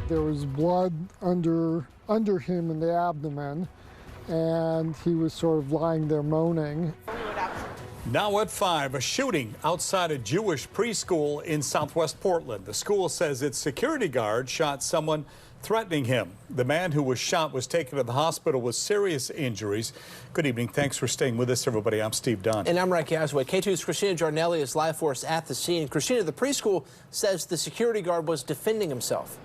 There was blood under him in the abdomen, and he was sort of lying there moaning. Now at 5, a shooting outside a Jewish preschool in southwest Portland. The school says its security guard shot someone threatening him. The man who was shot was taken to the hospital with serious injuries. Good evening. Thanks for staying with us, everybody. I'm Steve Dunn. And I'm Rick Asway. K2's Christina Jarnelli is live for us at the scene. Christina, the preschool says the security guard was defending himself.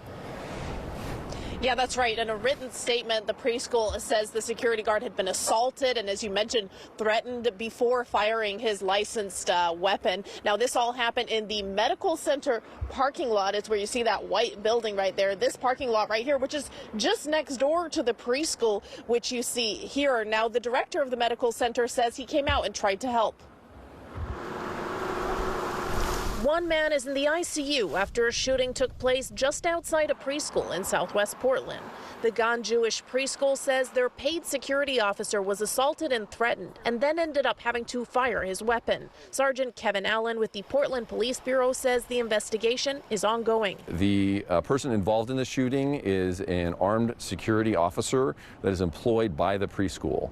Yeah, that's right. In a written statement, the preschool says the security guard had been assaulted and, as you mentioned, threatened before firing his licensed weapon. Now, this all happened in the medical center parking lot. It's where you see that white building right there. This parking lot right here, which is just next door to the preschool, which you see here. Now, the director of the medical center says he came out and tried to help. One man is in the ICU after a shooting took place just outside a preschool in southwest Portland. The Gan Jewish Preschool says their paid security officer was assaulted and threatened and then ended up having to fire his weapon. Sergeant Kevin Allen with the Portland Police Bureau says the investigation is ongoing. The person involved in the shooting is an armed security officer that is employed by the preschool.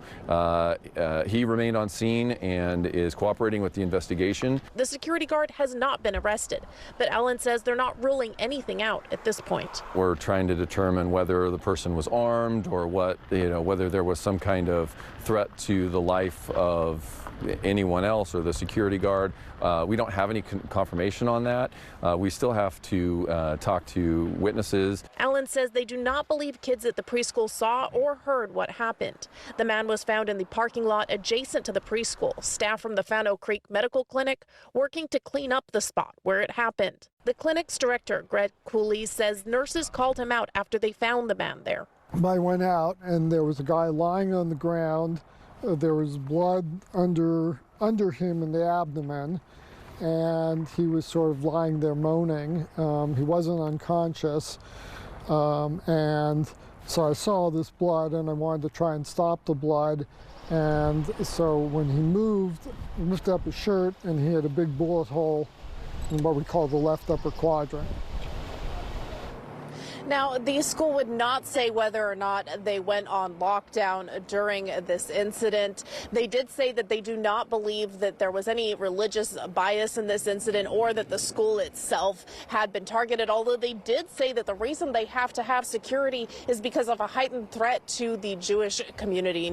He remained on scene and is cooperating with the investigation. The security guard has not been arrested, but Allen says they're not ruling anything out at this point. We're trying to determine whether the person was armed or whether there was some kind of threat to the life of anyone else or the security guard. We don't have any confirmation on that. We still have to talk to witnesses. Allen says they do not believe kids at the preschool saw or heard what happened. The man was found in the parking lot adjacent to the preschool. Staff from the Fano Creek Medical Clinic working to clean up the spot where it happened. The clinic's director, Greg Cooley, says nurses called him out after they found the man there. I went out and there was a guy lying on the ground. There was blood under him in the abdomen, and he was sort of lying there moaning. He wasn't unconscious, and so I saw this blood and I wanted to try and stop the blood. And so when he moved, he lifted up his shirt and he had a big bullet hole in what we call the left upper quadrant. Now, the school would not say whether or not they went on lockdown during this incident. They did say that they do not believe that there was any religious bias in this incident or that the school itself had been targeted, although they did say that the reason they have to have security is because of a heightened threat to the Jewish community.